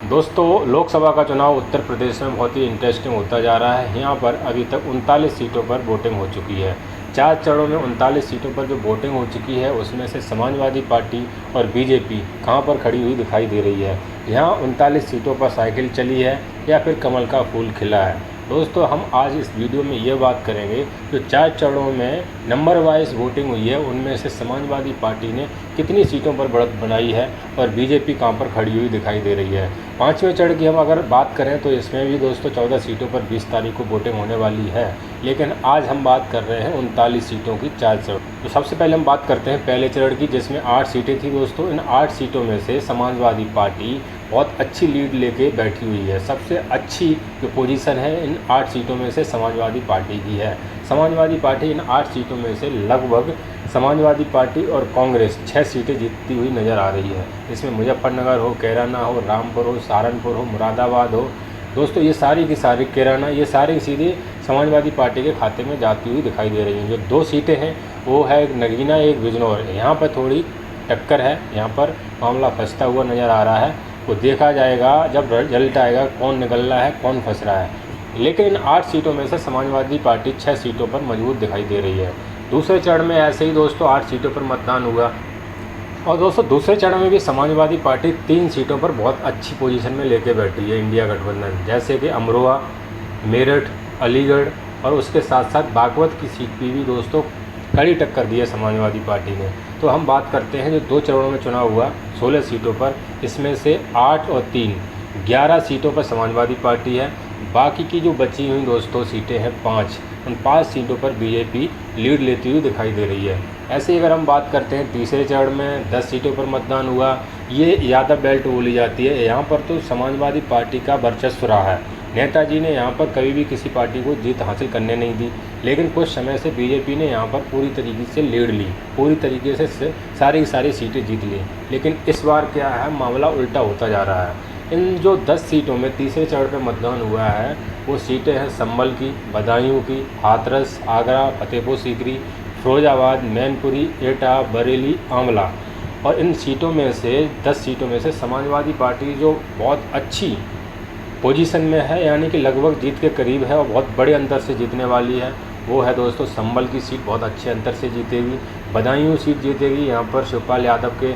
दोस्तों, लोकसभा का चुनाव उत्तर प्रदेश में बहुत ही इंटरेस्टिंग होता जा रहा है। यहाँ पर अभी तक 39 सीटों पर वोटिंग हो चुकी है। 4 चरणों में 39 सीटों पर जो वोटिंग हो चुकी है उसमें से समाजवादी पार्टी और बीजेपी कहाँ पर खड़ी हुई दिखाई दे रही है। यहाँ 39 सीटों पर साइकिल चली है या फिर कमल का फूल खिला है। दोस्तों, हम आज इस वीडियो में ये बात करेंगे जो 4 चरणों में नंबर वाइज वोटिंग हुई है उनमें से समाजवादी पार्टी ने कितनी सीटों पर बढ़त बनाई है और बीजेपी कहाँ पर खड़ी हुई दिखाई दे रही है। 5वें चरण की हम अगर बात करें तो इसमें भी दोस्तों 14 सीटों पर 20 तारीख को वोटिंग होने वाली है, लेकिन आज हम बात कर रहे हैं 39 सीटों की 4 चरण। तो सबसे पहले हम बात करते हैं पहले चरण की, जिसमें 8 सीटें थी। दोस्तों, इन 8 सीटों में से समाजवादी पार्टी बहुत अच्छी लीड लेके बैठी हुई है। सबसे अच्छी जो पोजीशन है इन 8 सीटों में से समाजवादी पार्टी की है। समाजवादी पार्टी इन 8 सीटों में से लगभग समाजवादी पार्टी और कांग्रेस 6 सीटें जीतती हुई नज़र आ रही है। इसमें मुजफ्फरनगर हो, कैराना हो, रामपुर हो, सहारनपुर हो, मुरादाबाद हो। दोस्तों, ये सारी की सारी, कैराना, ये सारी सीटें समाजवादी पार्टी के खाते में जाती हुई दिखाई दे रही हैं। जो 2 सीटें हैं वो है एक नगीना, एक बिजनौर। यहाँ पर थोड़ी टक्कर है, यहाँ पर मामला फंसता हुआ नज़र आ रहा है। वो देखा जाएगा जब रिजल्ट आएगा कौन निकल रहा है कौन फंस रहा है। लेकिन इन 8 सीटों में से समाजवादी पार्टी 6 सीटों पर मजबूत दिखाई दे रही है। दूसरे चरण में ऐसे ही दोस्तों 8 सीटों पर मतदान हुआ और दोस्तों दूसरे चरण में भी समाजवादी पार्टी 3 सीटों पर बहुत अच्छी पोजीशन में लेके बैठी है इंडिया गठबंधन, जैसे कि अमरोहा, मेरठ, अलीगढ़ और उसके साथ साथ बागपत की सीट पर भी दोस्तों कड़ी टक्कर दी है समाजवादी पार्टी ने। तो हम बात करते हैं जो 2 चरणों में चुनाव हुआ 16 सीटों पर, इसमें से 8 और 3 11 सीटों पर समाजवादी पार्टी है। बाकी की जो बची हुई दोस्तों सीटें हैं 5, उन 5 सीटों पर बीजेपी लीड लेती हुई दिखाई दे रही है। ऐसे ही अगर हम बात करते हैं तीसरे चरण में 10 सीटों पर मतदान हुआ। ये यादव बेल्ट बोली जाती है। यहाँ पर तो समाजवादी पार्टी का वर्चस्व रहा है। नेताजी ने यहाँ पर कभी भी किसी पार्टी को जीत हासिल करने नहीं दी, लेकिन कुछ समय से बीजेपी ने यहाँ पर पूरी तरीके से लीड ली, पूरी तरीके से सारी की सारी सीटें जीत ली। लेकिन इस बार क्या है, मामला उल्टा होता जा रहा है। इन जो 10 सीटों में तीसरे चरण पर मतदान हुआ है वो सीटें हैं संभल की, बदायूं की, हाथरस, आगरा, फतेहपुर सीकरी, फिरोजाबाद, मैनपुरी, एटा, बरेली, आंवला। और इन सीटों में से 10 सीटों में से समाजवादी पार्टी जो बहुत अच्छी पोजीशन में है, यानी कि लगभग जीत के करीब है और बहुत बड़े अंतर से जीतने वाली है, वो है दोस्तों संभल की सीट बहुत अच्छे अंतर से जीतेगी। बदायूं सीट जीतेगी, यहाँ पर शिवपाल यादव के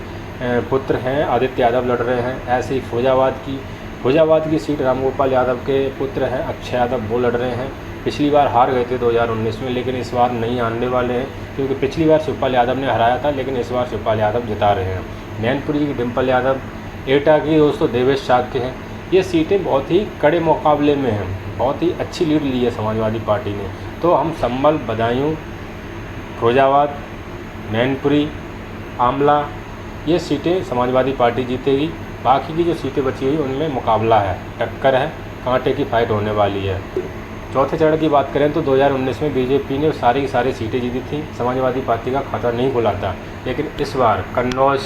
पुत्र हैं आदित्य यादव लड़ रहे हैं। ऐसे ही फिरोजाबाद की सीट रामगोपाल यादव के पुत्र हैं अक्षय यादव, वो लड़ रहे हैं। पिछली बार हार गए थे 2019 में, लेकिन इस बार नहीं आने वाले हैं, क्योंकि पिछली बार शिवपाल यादव ने हराया था, लेकिन इस बार शिवपाल यादव जिता रहे हैं। मैनपुरी की डिम्पल यादव, एटा की दोस्तों देवेश शाक्य हैं। ये सीटें बहुत ही कड़े मुकाबले में हैं, बहुत ही अच्छी लीड ली है समाजवादी पार्टी ने। तो हम संभल, बदायूं, फिरोजाबाद, मैनपुरी, आंवला, ये सीटें समाजवादी पार्टी जीतेगी। बाकी की जो सीटें बची हुई उनमें मुकाबला है, टक्कर है, कांटे की फाइट होने वाली है। चौथे चरण की बात करें तो 2019 में बीजेपी ने सारी की सारी सीटें जीती थी, समाजवादी पार्टी का खाता नहीं खुला था। लेकिन इस बार कन्नौज,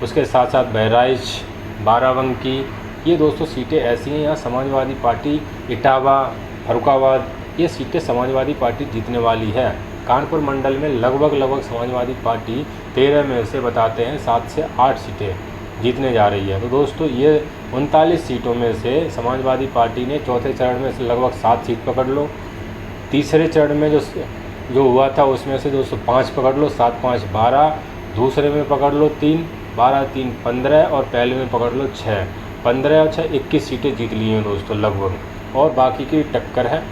उसके साथ साथ बहराइच, बाराबंकी, ये दोस्तों सीटें ऐसी हैं यहाँ समाजवादी पार्टी, इटावा, फर्रुखाबाद, ये सीटें समाजवादी पार्टी जीतने वाली है। कानपुर मंडल में लगभग समाजवादी पार्टी 13 में से बताते हैं 7 से 8 सीटें जीतने जा रही है। तो दोस्तों ये 39 सीटों में से समाजवादी पार्टी ने चौथे चरण में से लगभग 7 सीट पकड़ लो। तीसरे चरण में जो हुआ था उसमें से दोस्तों 5 पकड़ लो, 7 5 12, दूसरे में पकड़ लो 3, 12 3 15 और पहले में पकड़ लो 6, 15 और 6 21 सीटें जीत ली हैं दोस्तों लगभग, और बाकी की टक्कर है,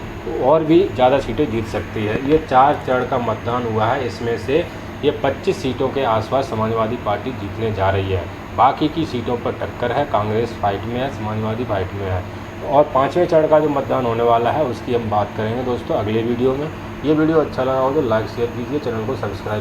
और भी ज़्यादा सीटें जीत सकती है। ये 4 चरण का मतदान हुआ है, इसमें से ये 25 सीटों के आसपास समाजवादी पार्टी जीतने जा रही है। बाकी की सीटों पर टक्कर है, कांग्रेस फाइट में है, समाजवादी फाइट में है। और 5वें चरण का जो मतदान होने वाला है उसकी हम बात करेंगे दोस्तों अगले वीडियो में। ये वीडियो अच्छा लगा हो तो लाइक शेयर कीजिए, चैनल को सब्सक्राइब कीजिए।